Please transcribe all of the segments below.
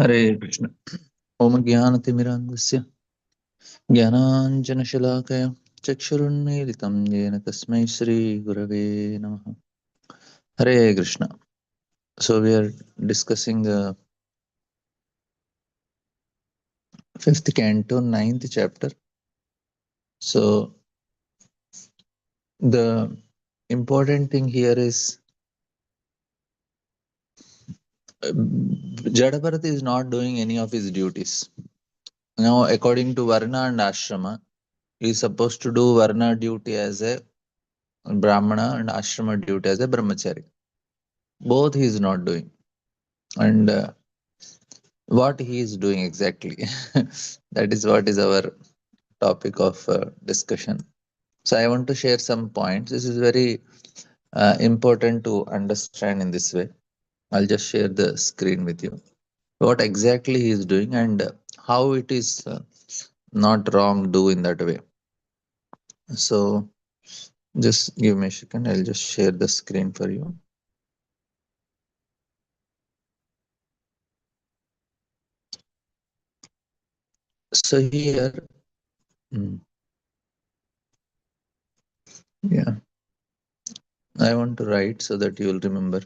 हरे कृष्ण। ओम ज्ञानतिमिरान्धस्य ज्ञानाञ्जनशलाकया चक्षुरुन्मीलितं येन तस्मै श्रीगुरवे नमः। Hare Krishna. So we are discussing the fifth canto, ninth chapter. So the important thing here is Jadabharat is not doing any of his duties. Now, according to Varna and Ashrama, he is supposed to do Varna duty as a Brahmana and Ashrama duty as a Brahmachari. Both he is not doing. And what he is doing exactly, that is what is our topic of discussion. So I want to share some points. This is very important to understand in this way. I'll just share the screen with you, what exactly he is doing, and how it is not wrong do in that way. So just give me a second, I'll just share the screen for you. So here, mm, yeah, I want to write so that you will remember.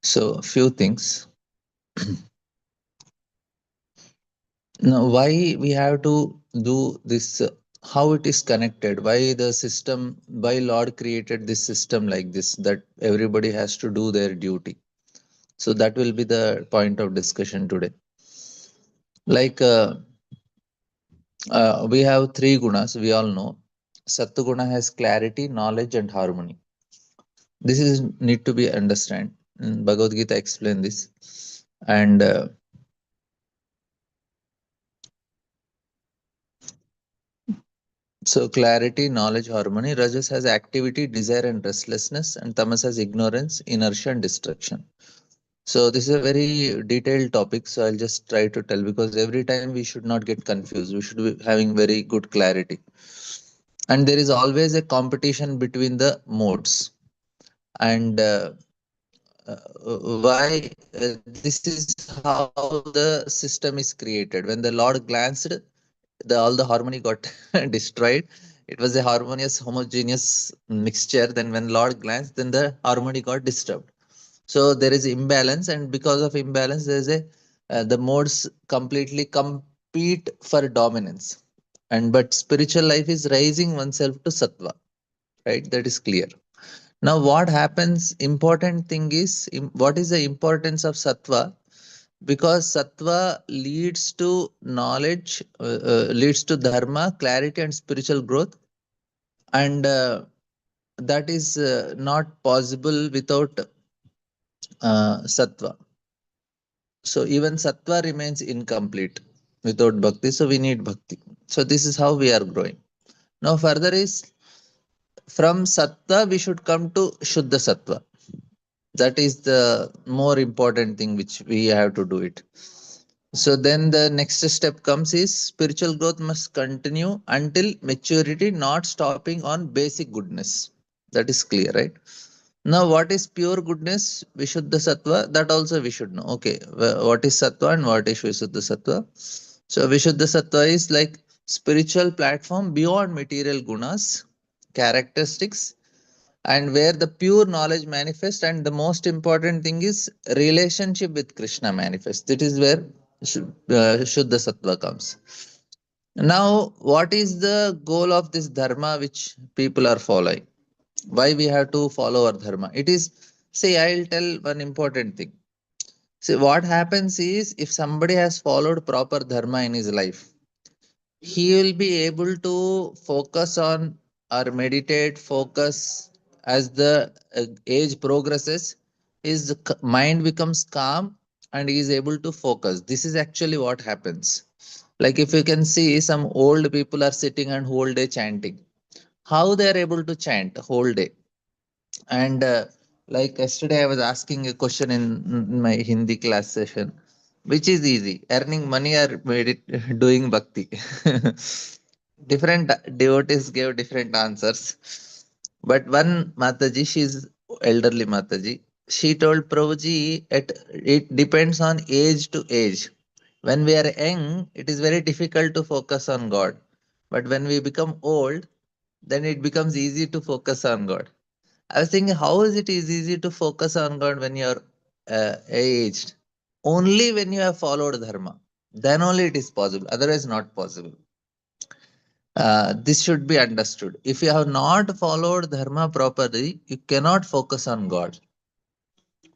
So few things. Now, why we have to do this? How it is connected? Why the system? Why Lord created this system like this? That everybody has to do their duty. So that will be the point of discussion today. Like we have three gunas. We all know. Sattva has clarity, knowledge, and harmony. This is need to be understand. Bhagavad Gita explain this, and so clarity, knowledge, harmony. Rajas has activity, desire, and restlessness, and Tamas has ignorance, inertia, and destruction. So this is a very detailed topic. So I'll just try to tell, because every time we should not get confused. We should be having very good clarity. And there is always a competition between the modes. And uh, why this is how the system is created. When the Lord glanced, all the harmony got destroyed. It was a harmonious, homogeneous mixture. Then when Lord glanced, then the harmony got disturbed. So there is imbalance, and because of imbalance, there is a the modes completely compete for dominance. And but spiritual life is raising oneself to sattva, right? That is clear. Now, what happens? Important thing is what is the importance of sattva? Because sattva leads to knowledge, leads to dharma, clarity, and spiritual growth, and that is not possible without sattva. So even sattva remains incomplete without bhakti. So we need bhakti. So this is how we are growing. Now further is, from sattva we should come to shuddha sattva. That is the more important thing which we have to do it. So then the next step comes is spiritual growth must continue until maturity, not stopping on basic goodness. That is clear, right? Now, what is pure goodness? Vishuddha Sattva, that also we should know. Okay, what is Sattva and what is Vishuddha Sattva? So, Vishuddha Sattva is like spiritual platform beyond material gunas, characteristics, and where the pure knowledge manifests. And the most important thing is relationship with Krishna manifests. That is where Shuddha Sattva comes. Now, what is the goal of this dharma which people are following? Why we have to follow our dharma? It is, say, I'll tell one important thing. See, what happens is, if somebody has followed proper dharma in his life, he will be able to focus on or meditate, focus as the age progresses. His mind becomes calm and he is able to focus. This is actually what happens. Like if you can see, some old people are sitting and whole day chanting. How they are able to chant whole day? And like yesterday, I was asking a question in my Hindi class session, which is easy, earning money or doing bhakti? Different devotees gave different answers. But one Mataji, she is elderly Mataji. She told Prabhuji, it depends on age to age. When we are young, it is very difficult to focus on God. But when we become old, then it becomes easy to focus on God. I was thinking, how is it is easy to focus on God when you're aged? Only when you have followed Dharma. Then only it is possible. Otherwise, not possible. This should be understood. If you have not followed Dharma properly, you cannot focus on God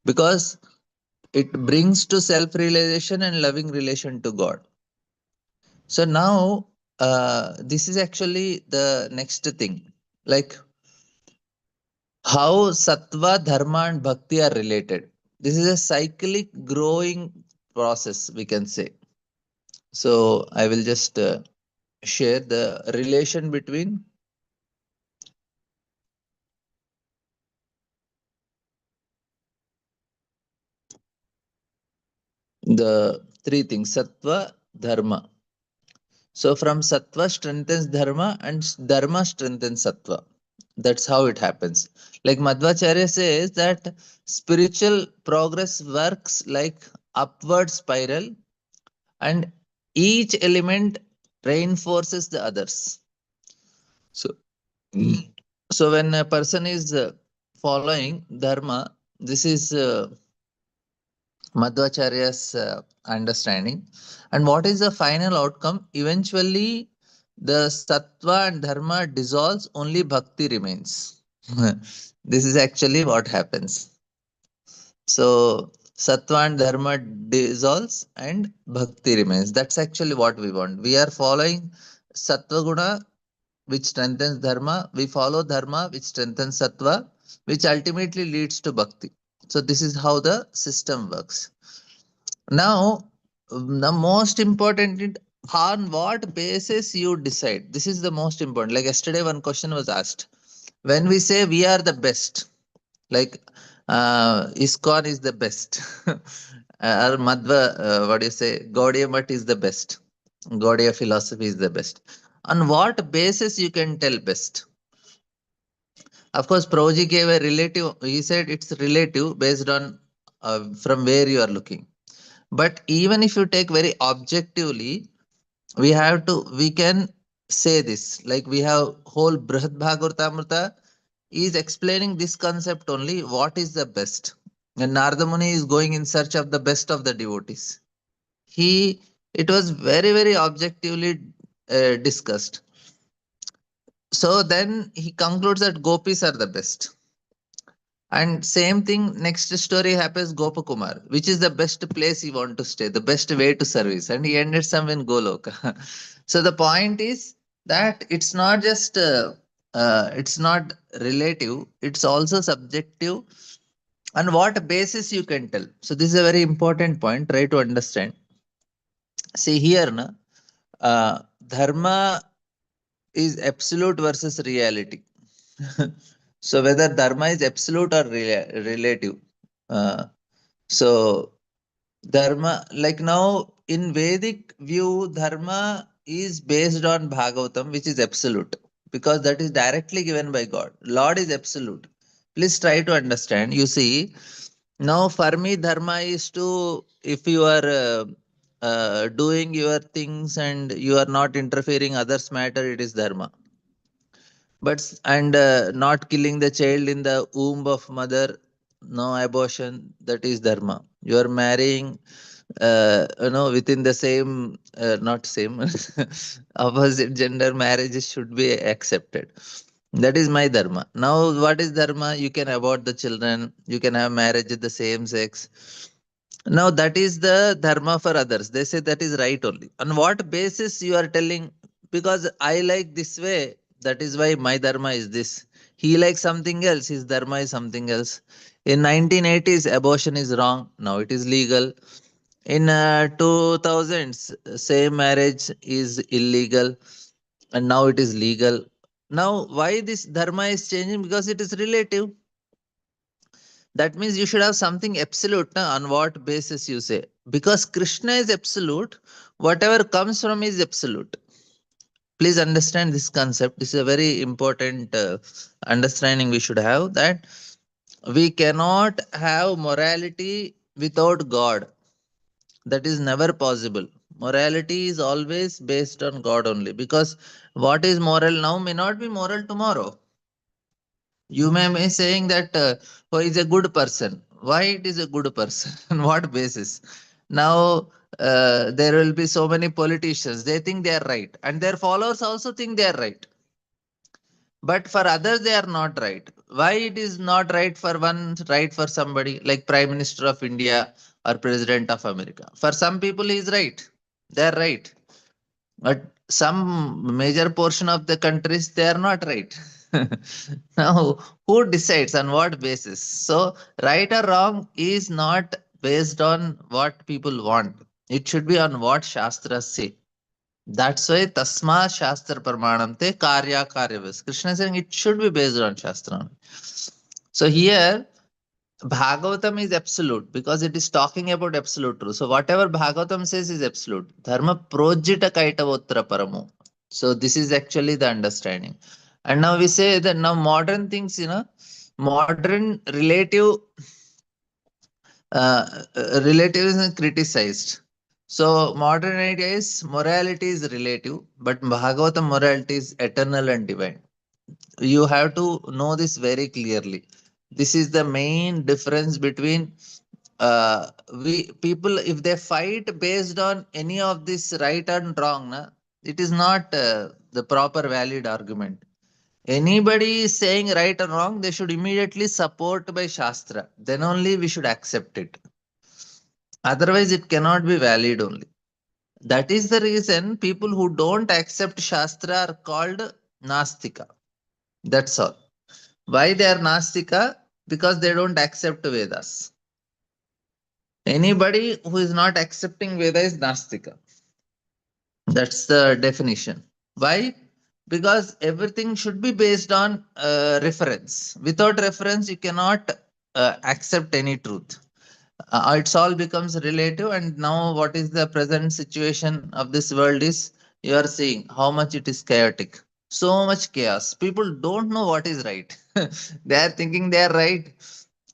because it brings to self realization and loving relation to God. So now, this is actually the next thing. Like how sattva, dharma, and bhakti are related. This is a cyclic growing process, we can say. So I will just share the relation between the three things sattva, dharma. So from sattva strengthens dharma and dharma strengthens sattva. That's how it happens. Like Madhvacharya says that spiritual progress works like upward spiral and each element reinforces the others. So, so when a person is following dharma, this is Madhvacharya's understanding. And what is the final outcome? Eventually, the sattva and dharma dissolves, only bhakti remains. This is actually what happens. So, sattva and dharma dissolves and bhakti remains. That's actually what we want. We are following sattva guna, which strengthens dharma. We follow dharma, which strengthens sattva, which ultimately leads to bhakti. So, this is how the system works. Now, the most important on what basis you decide. This is the most important. Like yesterday, one question was asked. When we say we are the best, like ISKCON is the best, or Madhva, what do you say, Gaudiya Math is the best, Gaudiya philosophy is the best. On what basis you can tell best? Of course, Prabhuji gave a relative, he said it's relative based on from where you are looking. But even if you take very objectively, we can say this. Like we have whole Brihad Bhagavatamrita is explaining this concept only. What is the best? And Narada Muni is going in search of the best of the devotees. It was very, very objectively discussed. So then he concludes that gopis are the best. And same thing, next story happens Gopakumar, which is the best place he want to stay, the best way to service, and he ended some in Goloka. So the point is that it's not relative, it's also subjective. On what basis you can tell? So this is a very important point. Try to understand. See here, na, dharma is absolute versus reality. So whether dharma is absolute or relative. Uh, so dharma, like now in Vedic view, dharma is based on Bhagavatam, which is absolute because that is directly given by God. Lord is absolute. Please try to understand. You see, now for me, dharma is to if you are doing your things and you are not interfering others' matter, it is dharma. But and not killing the child in the womb of mother, no abortion, that is dharma. You are marrying within the same not same opposite gender marriages should be accepted. That is my dharma. Now what is dharma? You can abort the children, you can have marriage with the same sex. Now that is the dharma for others. They say that is right only. On what basis you are telling? Because I like this way, that is why my dharma is this. He likes something else, his dharma is something else. In 1980s, abortion is wrong. Now it is legal. In 2000s, same marriage is illegal, and now it is legal. Now, why this dharma is changing? Because it is relative. That means you should have something absolute. Na? On what basis you say? Because Krishna is absolute, whatever comes from is absolute. Please understand this concept. This is a very important understanding we should have that We cannot have morality without God. That is never possible. Morality is always based on God only, because what is moral now may not be moral tomorrow. You may be saying that oh, is a good person. Why it is a good person? On what basis? Now there will be so many politicians. They think they are right, and their followers also think they are right. But for others, they are not right. Why it is not right for one, right for somebody like Prime Minister of India or President of America? For some people, he is right. They are right. But some major portion of the countries, they are not right. Now, who decides on what basis? So, right or wrong is not based on what people want. It should be on what Shastras say. That's why Tasma Shastra Pramanante Karya Karyavas. Krishna is saying it should be based on Shastra. So here Bhagavatam is absolute because it is talking about absolute truth. So whatever Bhagavatam says is absolute. Dharma projita kaitavotra paramo. So this is actually the understanding. And now we say that now modern things, modern relativism criticized. So modern idea is morality is relative, but Bhagavatam morality is eternal and divine. You have to know this very clearly. This is the main difference between we people. If they fight based on any of this right and wrong, na, it is not the proper valid argument. Anybody is saying right or wrong, they should immediately support by Shastra. Then only we should accept it. Otherwise, it cannot be valid only. That is the reason people who don't accept Shastra are called Nastika. That's all. Why they are Nastika? Because they don't accept Vedas. Anybody who is not accepting Veda is Nastika. That's the definition. Why? Because everything should be based on reference. Without reference, you cannot accept any truth. It's all becomes relative, and now what is the present situation of this world is you are seeing how much it is chaotic, so much chaos. People don't know what is right. They are thinking they are right,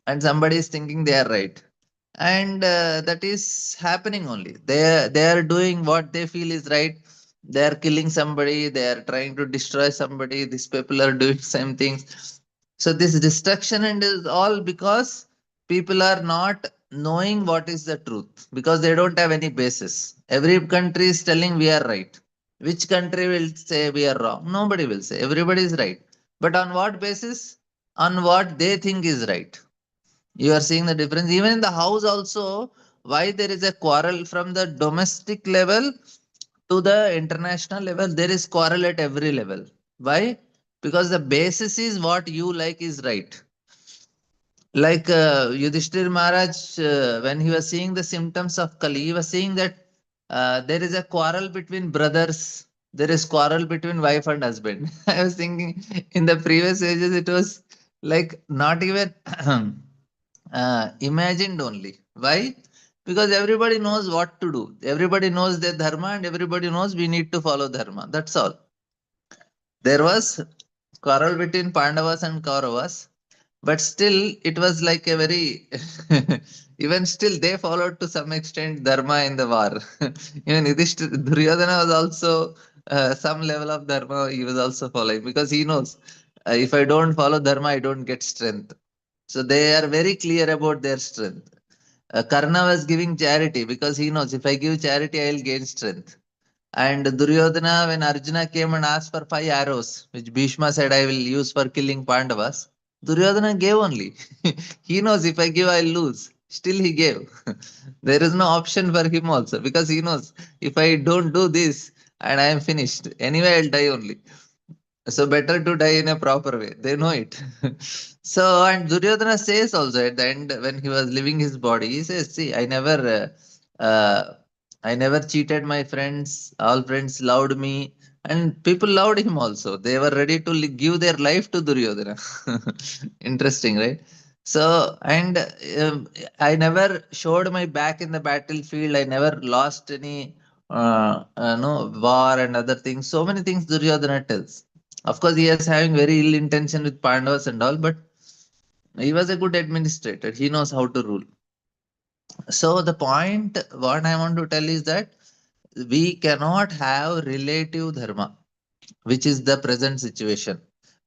and somebody is thinking they are right, and that is happening only. They are doing what they feel is right. They are killing somebody, they are trying to destroy somebody, these people are doing same things. So this destruction and is all because people are not knowing what is the truth, because they don't have any basis. Every country is telling we are right. Which country will say we are wrong? Nobody will say. Everybody is right. But on what basis? On what they think is right. You are seeing the difference. Even in the house also, why there is a quarrel from the domestic level to the international level, there is quarrel at every level. Why? Because the basis is what you like is right. Like Yudhishthir Maharaj, when he was seeing the symptoms of Kali, he was saying that there is a quarrel between brothers, there is quarrel between wife and husband. I was thinking in the previous ages, it was like not even imagined only. Why? Because everybody knows what to do. Everybody knows their dharma, and everybody knows we need to follow dharma. That's all. There was quarrel between Pandavas and Kauravas, but still it was like a very even still they followed to some extent dharma in the war. Even Duryodhana was also some level of dharma he was also following, because he knows if I don't follow dharma, I don't get strength. So they are very clear about their strength. Karna was giving charity because he knows if I give charity, I will gain strength. And Duryodhana, when Arjuna came and asked for 5 arrows, which Bhishma said I will use for killing Pandavas, Duryodhana gave only. He knows if I give, I'll lose. Still, he gave. There is no option for him also, because he knows if I don't do this and I am finished, anyway, I'll die only. So better to die in a proper way. They know it. So, and Duryodhana says also at the end when he was leaving his body, he says, "See, I never cheated my friends. All friends loved me, and people loved him also. They were ready to give their life to Duryodhana." Interesting, right? So, and I never showed my back in the battlefield. I never lost any, no war and other things. So many things Duryodhana tells. Of course, he is having very ill intention with Pandavas and all, but He was a good administrator. He knows how to rule. So the point, what I want to tell is that we cannot have relative dharma, which is the present situation.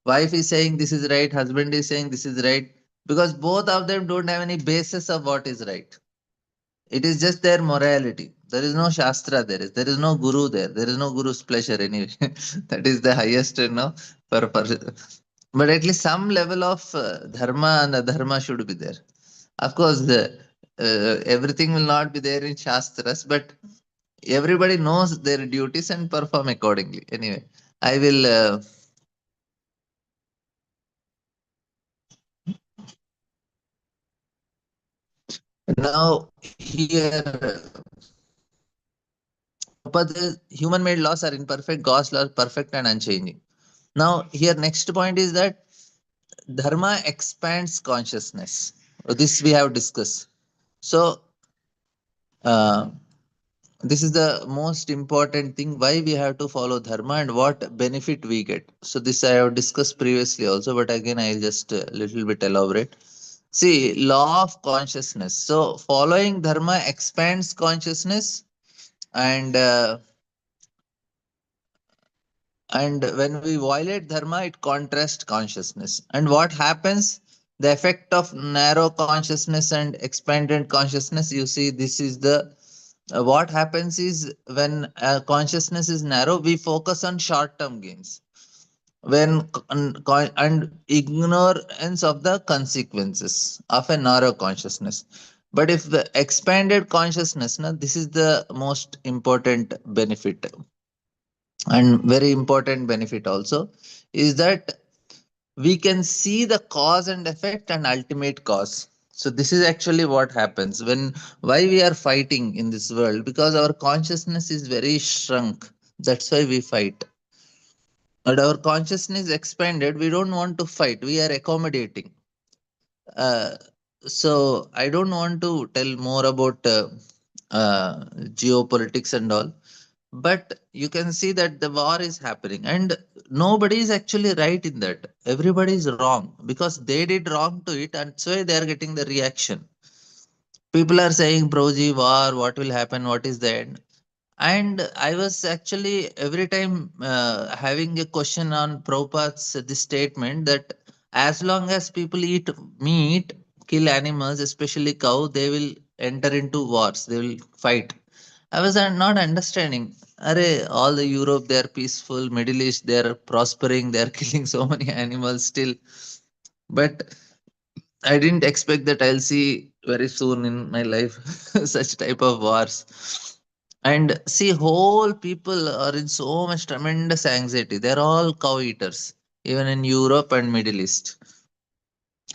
Wife is saying this is right, husband is saying this is right, because both of them don't have any basis of what is right. It is just their morality. There is no shastra there is no guru there. There is no guru's pleasure anyway. That is the highest, for but at least some level of dharma and adharma should be there. Of course, everything will not be there in shastras, but everybody knows their duties and perform accordingly. Anyway, I will. Now here, but the human-made laws are imperfect. God's laws perfect and unchanging. Now here, next point is that dharma expands consciousness. This we have discussed. So uh, this is the most important thing, why we have to follow dharma and what benefit we get. So this I have discussed previously also, but again I'll just a little bit elaborate. See, law of consciousness. So following dharma expands consciousness, and when we violate dharma, it contrasts consciousness. And what happens? The effect of narrow consciousness and expanded consciousness, you see, this is the what happens is when consciousness is narrow, we focus on short term gains when and ignorance of the consequences of a narrow consciousness. But if the expanded consciousness, now this is the most important benefit, and very important benefit also is that we can see the cause and effect and ultimate cause. So this is actually what happens when, why we are fighting in this world, because our consciousness is very shrunk. That's why we fight. But our consciousness expanded, we don't want to fight, we are accommodating. uh, so I don't want to tell more about geopolitics and all, but you can see that the war is happening and nobody is actually right in that. Everybody is wrong because they did wrong to it, and so they are getting the reaction. People are saying proji war, what will happen, what is the end? And I was actually every time having a question on Prabhupada's this statement that as long as people eat meat, kill animals, especially cow, they will enter into wars, they will fight. I was not understanding. Array, all the Europe, they are peaceful. Middle East, they are prospering. They are killing so many animals still. But I didn't expect that I'll see very soon in my life such type of wars. And see, whole people are in so much tremendous anxiety. They're all cow eaters, even in Europe and Middle East,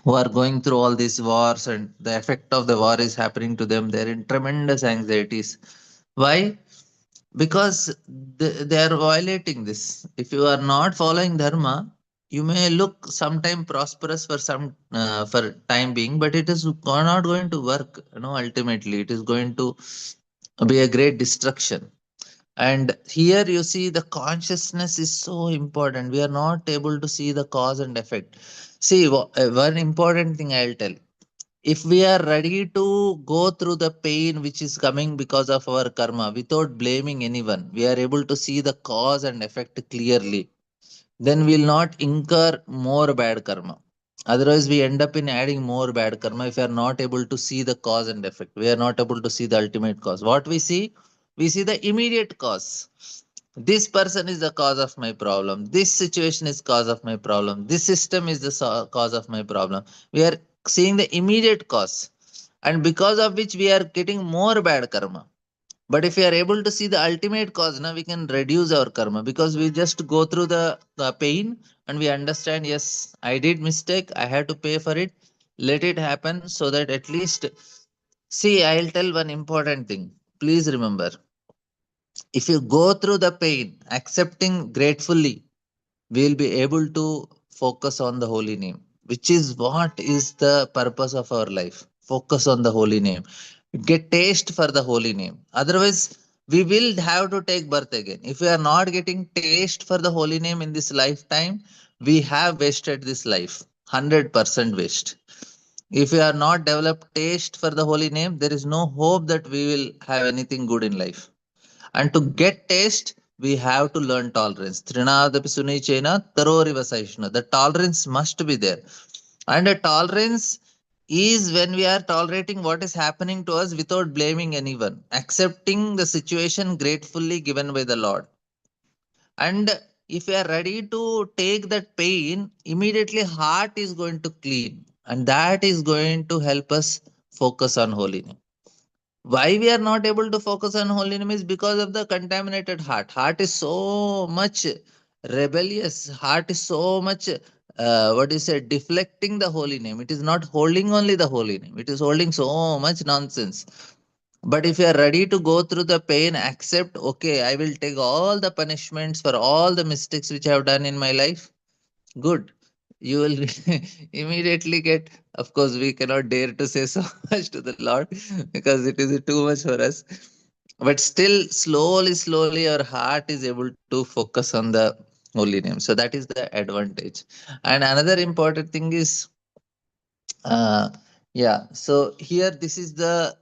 who are going through all these wars, and the effect of the war is happening to them. They're in tremendous anxieties. Why? Because they are violating this. If you are not following dharma, you may look sometime prosperous for some for time being, but it is not going to work. Ultimately, it is going to be a great destruction. And here you see the consciousness is so important. We are not able to see the cause and effect. See, one important thing I'll tell, if we are ready to go through the pain which is coming because of our karma without blaming anyone, we are able to see the cause and effect clearly, then we'll not incur more bad karma. Otherwise, we end up in adding more bad karma if we are not able to see the cause and effect. We are not able to see the ultimate cause. What we see the immediate cause. This person is the cause of my problem. This situation is cause of my problem. This system is the cause of my problem. We are seeing the immediate cause, and because of which we are getting more bad karma. But if we are able to see the ultimate cause, now we can reduce our karma, because we just go through the pain and we understand, yes, I did mistake, I had to pay for it. Let it happen, so that at least, see, I'll tell one important thing. Please remember, if you go through the pain, accepting gratefully, we will be able to focus on the holy name, which is what is the purpose of our life. Focus on the holy name, get taste for the holy name. Otherwise, we will have to take birth again. If we are not getting taste for the holy name in this lifetime, we have wasted this life. 100% waste. If we are not developed taste for the holy name, there is no hope that we will have anything good in life. And to get taste, we have to learn tolerance. Trinadapi Sunichena Taroriva Saishna. The tolerance must be there. And a tolerance is when we are tolerating what is happening to us without blaming anyone, accepting the situation gratefully given by the Lord. And if we are ready to take that pain, immediately heart is going to clean. And that is going to help us focus on holiness. Why we are not able to focus on holy name is because of the contaminated heart is so much rebellious, heart is so much what is it, deflecting the holy name. It is not holding only the holy name, it is holding so much nonsense. But if you are ready to go through the pain, accept, okay, I will take all the punishments for all the mistakes which I have done in my life. Good. You will immediately get, of course, we cannot dare to say so much to the Lord because it is too much for us. But still, slowly, slowly, our heart is able to focus on the holy name. So that is the advantage. And another important thing is, uh, yeah, so here, this is the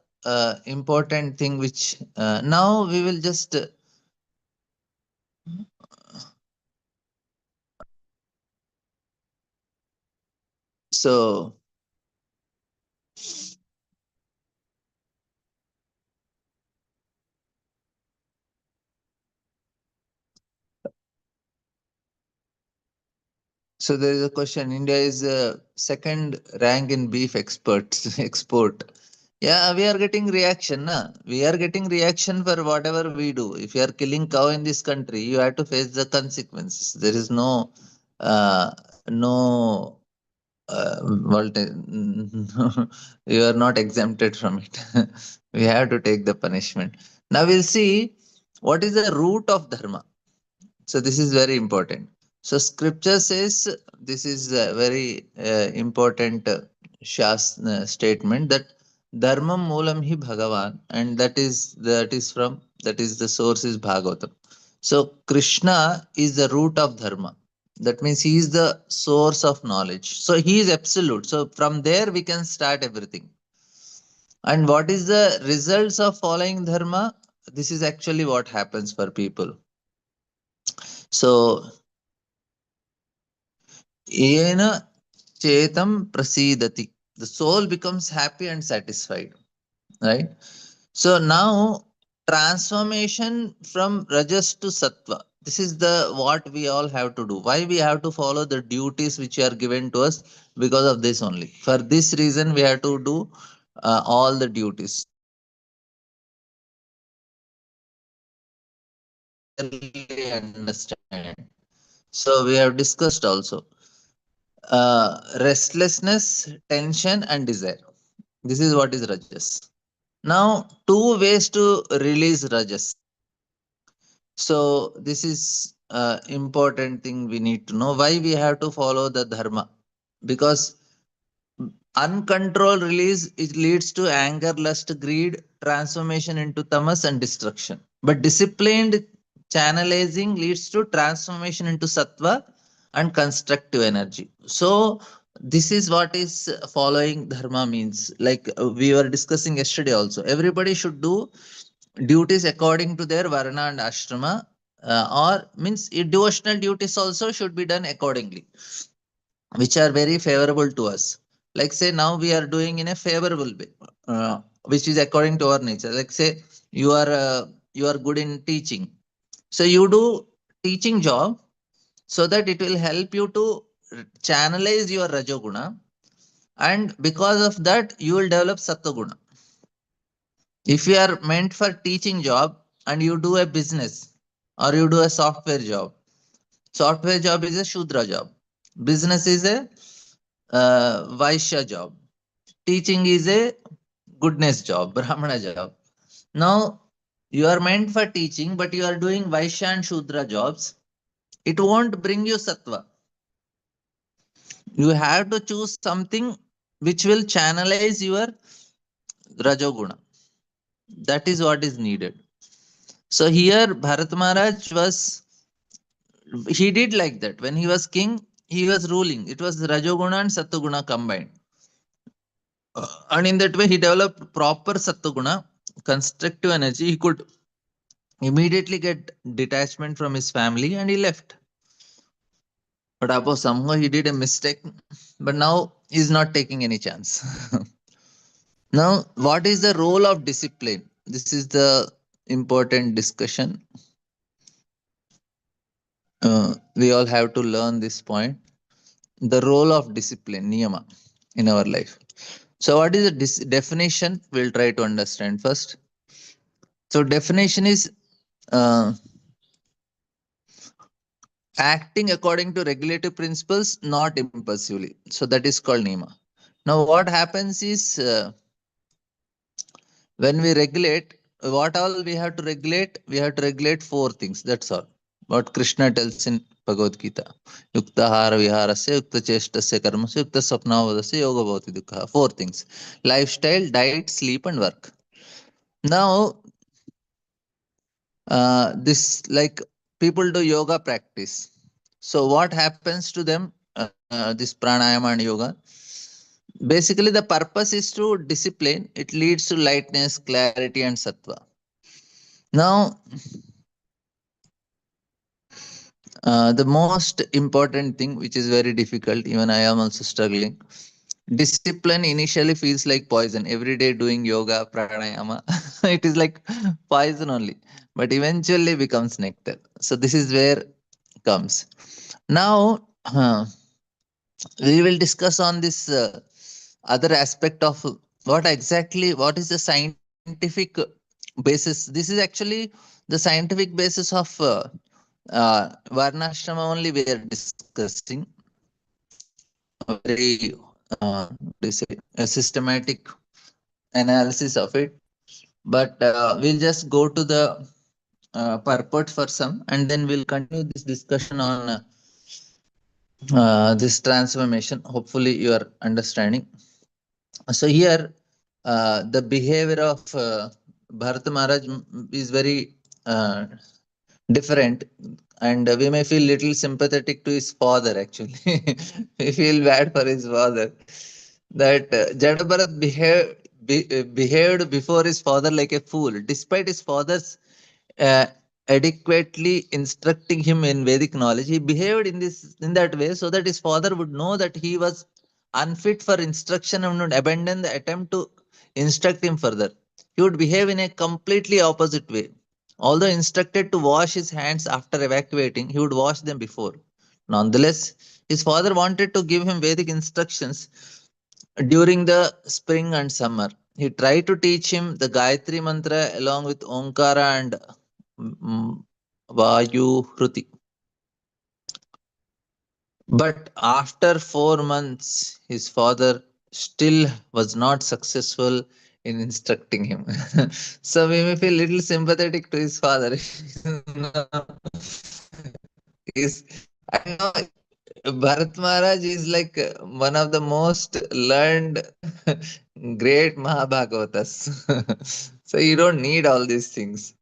important thing which now we will just, so So there is a question. India is second rank in beef exports export. Yeah, we are getting reaction. Na? We are getting reaction for whatever we do. If you are killing cow in this country, you have to face the consequences. There is no you are not exempted from it. We have to take the punishment. Now we'll see what is the root of dharma. So this is very important. So scripture says this is a very important statement that dharmam moolam hi bhagavan, and that is the source is Bhagavatam. So Krishna is the root of dharma. That means he is the source of knowledge. So he is absolute. So from there we can start everything. And what is the results of following dharma? This is actually what happens for people. So Yena chetam prasidati. The soul becomes happy and satisfied. Right? So now transformation from rajas to sattva. This is the what we all have to do. Why we have to follow the duties which are given to us? Because of this only. For this reason we have to do all the duties. Clearly understand. So we have discussed also restlessness, tension, and desire. This is what is rajas. Now, two ways to release rajas. So this is important thing we need to know. Why we have to follow the dharma? Because uncontrolled release, it leads to anger, lust, greed, transformation into tamas and destruction. But disciplined channelizing leads to transformation into sattva and constructive energy. So this is what is following dharma means. Like we were discussing yesterday also. Everybody should do duties according to their varna and ashrama, or means devotional duties also should be done accordingly, which are very favorable to us. Like say now we are doing in a favorable way, which is according to our nature. Like say you are good in teaching, so you do teaching job so that it will help you to channelize your rajoguna, and because of that you will develop sattva. If you are meant for teaching job and you do a business or you do a software job is a shudra job, business is a vaishya job, teaching is a goodness job, brahmana job. Now you are meant for teaching but you are doing vaishya and shudra jobs, it won't bring you sattva. You have to choose something which will channelize your rajoguna. That is what is needed. So here Bharat Maharaj was, he did like that when he was king. he was ruling. It was Rajoguna and Sattoguna combined. And in that way, he developed proper Sattoguna, constructive energy. He could immediately get detachment from his family and he left. But Apo somehow he did a mistake, but now he's not taking any chance. Now, what is the role of discipline? This is the important discussion. We all have to learn this point. The role of discipline, niyama, in our life. So, what is the definition? We'll try to understand first. So, definition is uh, acting according to regulative principles, not impulsively. So, that is called niyama. Now, what happens is when we regulate, what all we have to regulate? We have to regulate four things. That's all. What Krishna tells in Bhagavad Gita. Yukta hara viharasya, yukta cheshtasya karmasya, yukta sapnavadasya, yoga bhavati dukkha. Four things. Lifestyle, diet, sleep and work. Now, this like people do yoga practice. So what happens to them? This pranayama and yoga. Basically, the purpose is to discipline. It leads to lightness, clarity, and sattva. Now, the most important thing, which is very difficult, even I am also struggling. Discipline initially feels like poison. Every day doing yoga, pranayama, it is like poison only, but eventually becomes nectar. So this is where comes. Now, we will discuss on this other aspect of what is the scientific basis. This is actually the scientific basis of varnashrama only we are discussing, a very what do you say, a systematic analysis of it. But we'll just go to the purport for some, and then we'll continue this discussion on this transformation. Hopefully, you are understanding. So here, the behavior of Bharata Maharaj is very different, and we may feel little sympathetic to his father. Actually, we feel bad for his father that Jada Bharat behaved before his father like a fool, despite his father's uh, adequately instructing him in Vedic knowledge. He behaved in that way so that his father would know that he was unfit for instruction and would abandon the attempt to instruct him further. He would behave in a completely opposite way. Although instructed to wash his hands after evacuating, he would wash them before. Nonetheless, his father wanted to give him Vedic instructions during the spring and summer. He tried to teach him the Gayatri mantra along with Omkara and Vayu Hruti. But after 4 months, his father still was not successful in instructing him. So we may feel little sympathetic to his father. Is I know Bharat Maharaj is like one of the most learned great Mahabhagavatas. So you don't need all these things.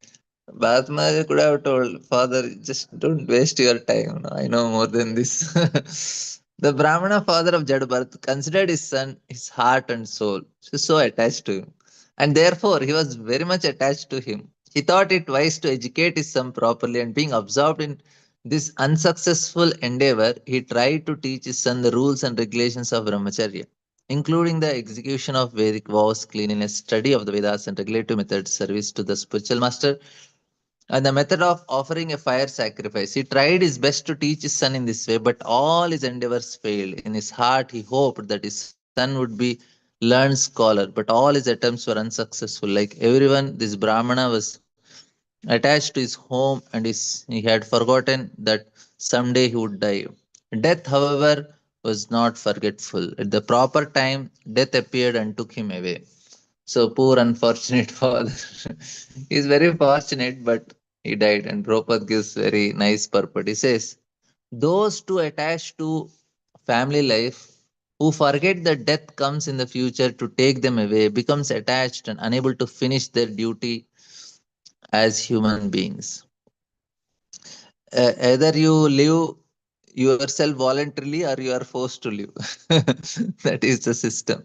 Bharat Maharaj could have told, Father, just don't waste your time. No, I know more than this. The Brahmana father of Jadbharat considered his son his heart and soul. He was so attached to him. And therefore, he was very much attached to him. He thought it wise to educate his son properly, and being absorbed in this unsuccessful endeavor, he tried to teach his son the rules and regulations of Brahmacharya, including the execution of Vedic vows, cleanliness, study of the Vedas, and regulative methods, service to the spiritual master, and the method of offering a fire sacrifice. He tried his best to teach his son in this way, but all his endeavors failed. In his heart, he hoped that his son would be learned scholar, but all his attempts were unsuccessful. Like everyone, this Brahmana was attached to his home, and he had forgotten that someday he would die. Death, however, was not forgetful. At the proper time, death appeared and took him away. So poor unfortunate father. He's very fortunate, but he died. And Prabhupada gives very nice purport. He says, those too attached to family life who forget that death comes in the future to take them away becomes attached and unable to finish their duty as human beings. Either you live yourself voluntarily or you are forced to live. That is the system.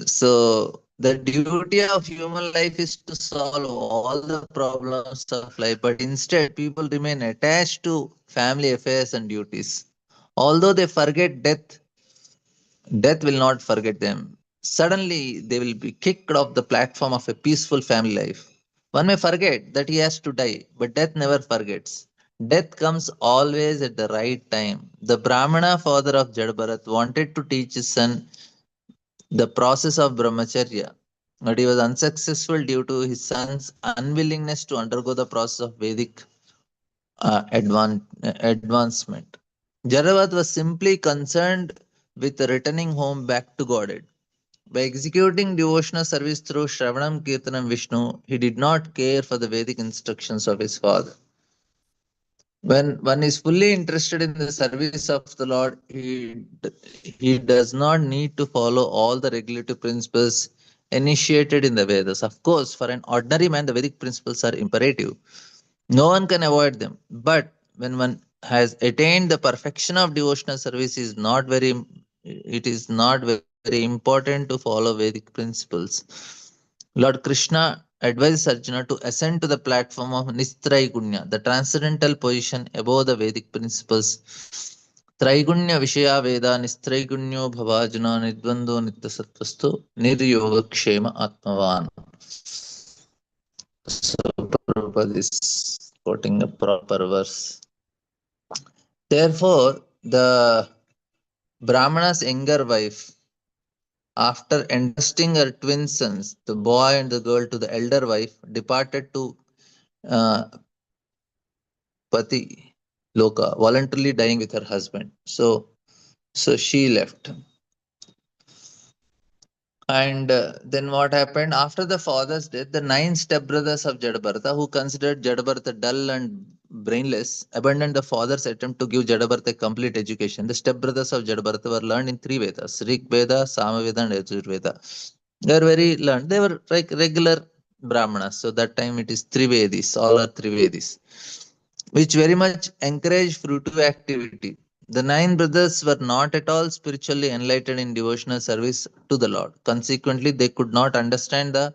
So the duty of human life is to solve all the problems of life, but instead people remain attached to family affairs and duties. Although they forget death, death will not forget them. Suddenly they will be kicked off the platform of a peaceful family life. One may forget that he has to die, but death never forgets. Death comes always at the right time. The Brahmana father of Jadbharat wanted to teach his son the process of brahmacharya, but he was unsuccessful due to his son's unwillingness to undergo the process of Vedic advancement. Jaravat was simply concerned with returning home back to Godhead. By executing devotional service through Shravanam, Kirtanam, Vishnu, he did not care for the Vedic instructions of his father. When one is fully interested in the service of the Lord, he does not need to follow all the regulative principles initiated in the Vedas. Of course, for an ordinary man, the Vedic principles are imperative. No one can avoid them. But when one has attained the perfection of devotional service, it is not very important to follow Vedic principles. Lord Krishna advises Arjuna to ascend to the platform of Nistraigunya, the transcendental position above the Vedic principles. Traigunya Vishaya Veda Nistraigунyo Bhavajana Nidvando Nityasattvastu Niryoga Kshema Atmavan. So Prabhupada is quoting a proper verse. Therefore, the Brahmana's younger wife, after entrusting her twin sons, the boy and the girl, to the elder wife, departed to uh, Pati Loka, voluntarily dying with her husband. So she left. And then what happened after the father's death? The nine stepbrothers of Jadabharata, who considered Jadabharata dull and brainless, abandoned the father's attempt to give Jadabharata a complete education. The stepbrothers of Jadabharata were learned in three Vedas: Rig Veda, Samaveda, and Yajurveda. They were very learned. They were like regular Brahmanas. So that time it is three Vedis, all are three Vedis, which very much encouraged fruitive activity. The nine brothers were not at all spiritually enlightened in devotional service to the Lord. Consequently, they could not understand the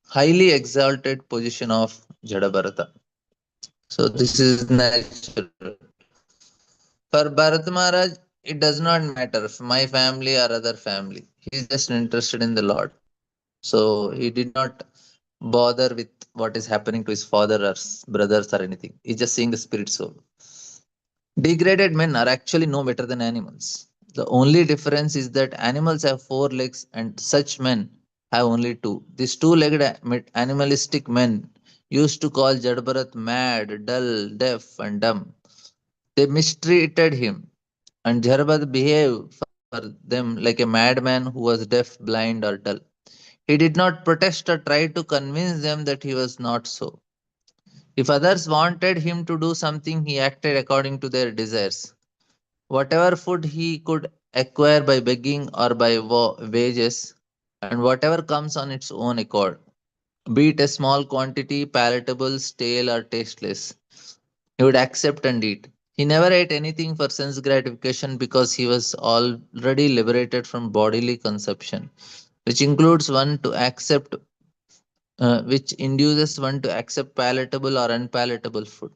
highly exalted position of Jadabharata. So this is natural. For Bharat Maharaj, it does not matter if my family or other family. He is just interested in the Lord. So he did not bother with what is happening to his father or brothers or anything. He's just seeing the spirit soul. Degraded men are actually no better than animals. The only difference is that animals have four legs and such men have only two. These two-legged animalistic men used to call Jadbharat mad, dull, deaf, and dumb. They mistreated him, and Jadbharat behaved for them like a madman who was deaf, blind, or dull. He did not protest or try to convince them that he was not so. If others wanted him to do something, he acted according to their desires. Whatever food he could acquire by begging or by wages, and whatever comes on its own accord, be it a small quantity, palatable, stale, or tasteless, he would accept and eat. He never ate anything for sense gratification because he was already liberated from bodily consumption, which includes one to accept, which induces one to accept palatable or unpalatable food.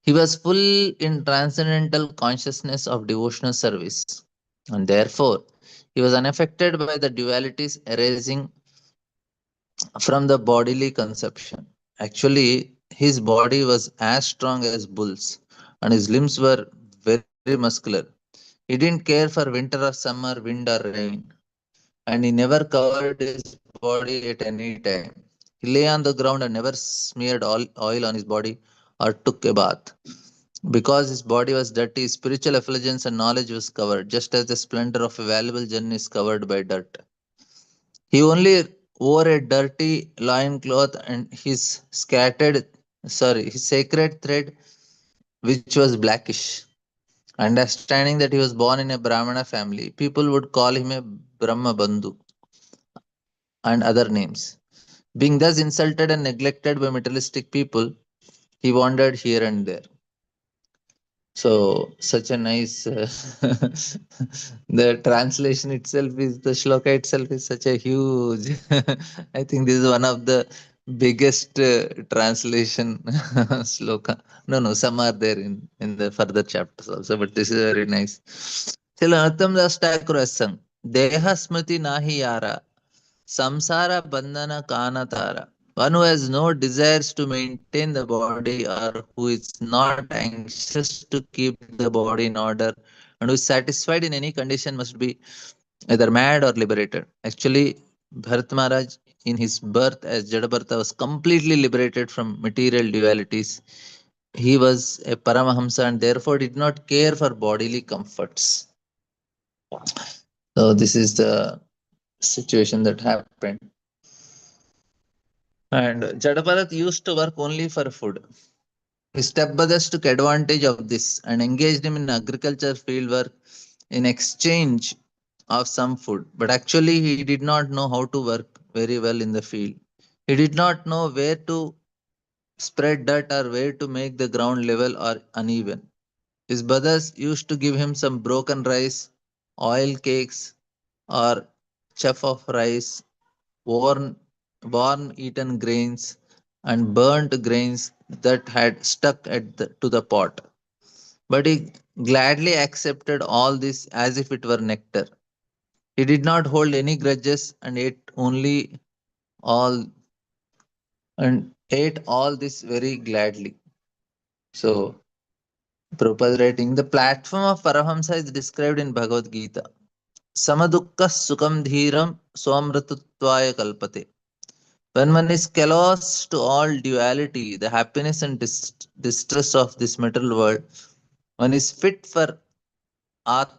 He was full in transcendental consciousness of devotional service, and therefore he was unaffected by the dualities arising from the bodily conception. Actually, his body was as strong as bulls, and his limbs were very muscular. He didn't care for winter or summer, wind or rain, and he never covered his body at any time. He lay on the ground and never smeared oil on his body or took a bath. Because his body was dirty, spiritual effulgence and knowledge was covered, just as the splendor of a valuable gem is covered by dirt. He only wore a dirty loincloth and his sacred thread, which was blackish. Understanding that he was born in a Brahmana family, people would call him a Brahma Bandhu and other names. Being thus insulted and neglected by materialistic people, he wandered here and there. So such a nice the translation itself is the shloka itself is such a huge. I think this is one of the biggest translation shloka. No, no, some are there in the further chapters also, but this is very nice. Till Anattam Das Thakur has sung Deha Smriti Nahi Yara Samsara Bandhana Kanatara. One who has no desires to maintain the body or who is not anxious to keep the body in order and who is satisfied in any condition must be either mad or liberated. Actually, Bharat Maharaj in his birth as Jadabarta was completely liberated from material dualities. He was a Paramahamsa and therefore did not care for bodily comforts. So this is the situation that happened. And Jadabharat used to work only for food. His stepbrothers took advantage of this and engaged him in agriculture field work in exchange of some food. But actually, he did not know how to work very well in the field. He did not know where to spread dirt or where to make the ground level or uneven. His brothers used to give him some broken rice, oil cakes, or chaff of rice, worn, worm eaten grains, and burnt grains that had stuck to the pot. But he gladly accepted all this as if it were nectar. He did not hold any grudges and all ate all this very gladly. So Prabhupada writing, the platform of Paramahamsa is described in Bhagavad Gita. Samadukka Sukham Dhiram Swamratutvaya Kalpate. When one is callous to all duality, the happiness and distress of this material world, one is fit for At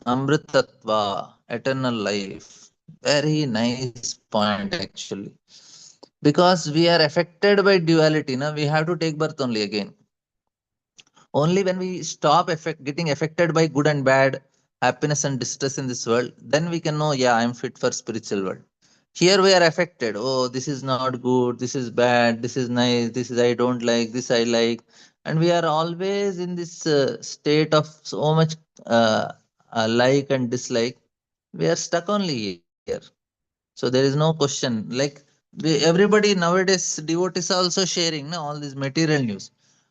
Amritatva, eternal life. Very nice point actually. Because we are affected by duality, now we have to take birth only again. Only when we stop getting affected by good and bad, happiness and distress in this world, then we can know, yeah, I'm fit for spiritual world. Here we are affected. Oh, this is not good. This is bad. This is nice. This is I don't like. This I like. And we are always in this state of so much like and dislike. We are stuck only here. So there is no question. Like everybody nowadays, devotees are also sharing no, all this material news.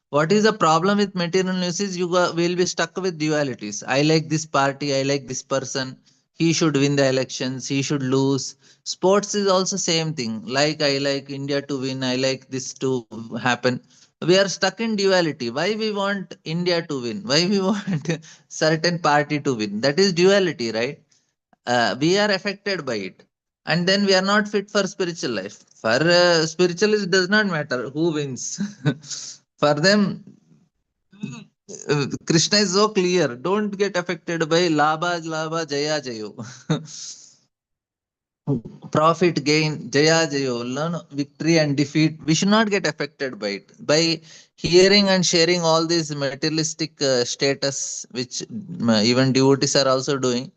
What is the problem with material news is will be stuck with dualities. I like this party, I like this person. He should win the elections, he should lose. Sports is also same thing. Like I like India to win, I like this to happen. We are stuck in duality. Why we want India to win? Why we want certain party to win? That is duality, right? We are affected by it, and then we are not fit for spiritual life. For spiritualists does not matter who wins. For them, Krishna is so clear, don't get affected by labha jaya jayo. Profit gain jaya jayo, learn victory and defeat. We should not get affected by it by hearing and sharing all these materialistic status which even devotees are also doing.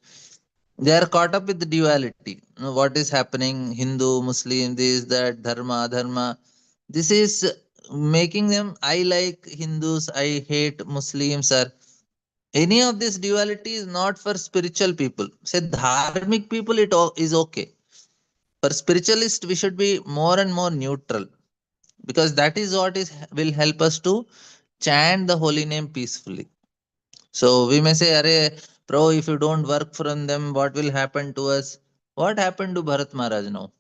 They are caught up with the duality. You know, what is happening? Hindu, Muslim, this, that, dharma, dharma. This is making them. I like Hindus. I hate Muslims. Or any of this duality is not for spiritual people. Say dharmic people, is okay. For spiritualists, we should be more and more neutral because that is what is will help us to chant the holy name peacefully. So we may say, Arey, bro, if you don't work from them, what will happen to us? What happened to Bharat Maharaj now?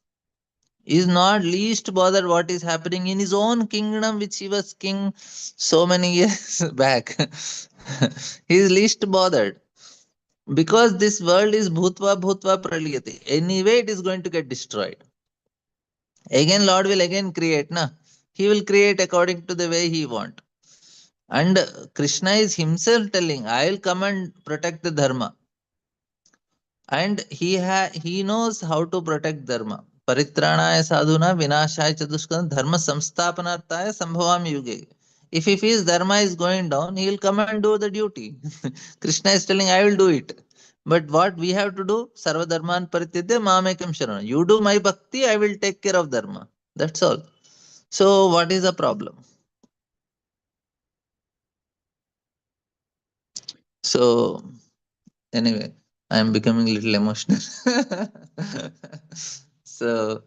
He is not least bothered what is happening in his own kingdom, which he was king so many years back. He is least bothered because this world is bhutva bhutva praliyate. Anyway, it is going to get destroyed. Again, Lord will again create, na? He will create according to the way he want. And Krishna is himself telling, I will come and protect the dharma. And he knows how to protect dharma. Paritranaya sadhuna vinashaya chadushkan dharma samsthapanarthaya sambhavami yuge. If he feels dharma is going down, he will come and do the duty. Krishna is telling, I will do it. But what we have to do, sarva dharman paritidya mamekam sharana. You do my bhakti, I will take care of dharma. That's all. So what is the problem? So anyway, I am becoming a little emotional. So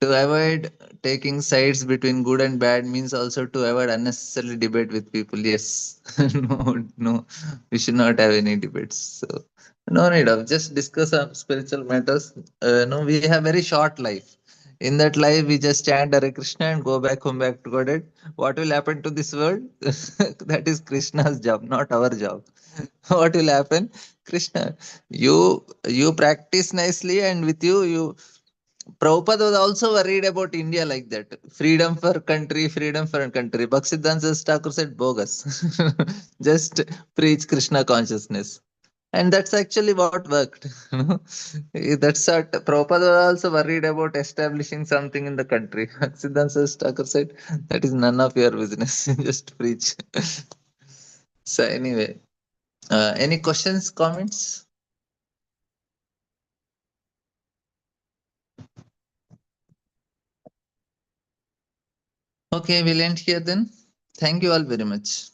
to avoid taking sides between good and bad means also to avoid unnecessary debate with people. Yes. No, no, we should not have any debates. So no need of just discuss some spiritual matters. No, we have very short life. In that life, we just chant Hare Krishna and go back home, back to God. What will happen to this world? That is Krishna's job, not our job. What will happen? Krishna, you practice nicely, and with you Prabhupada was also worried about India like that. Freedom for country, freedom for country. Bhaktisiddhanta Thakur said bogus. Just preach Krishna consciousness. And that's actually what worked. That's what Prabhupada was also worried about establishing something in the country. Bhaktisiddhanta Thakur said, that is none of your business. Just preach. So anyway, any questions, comments? Okay, we'll end here then. Thank you all very much.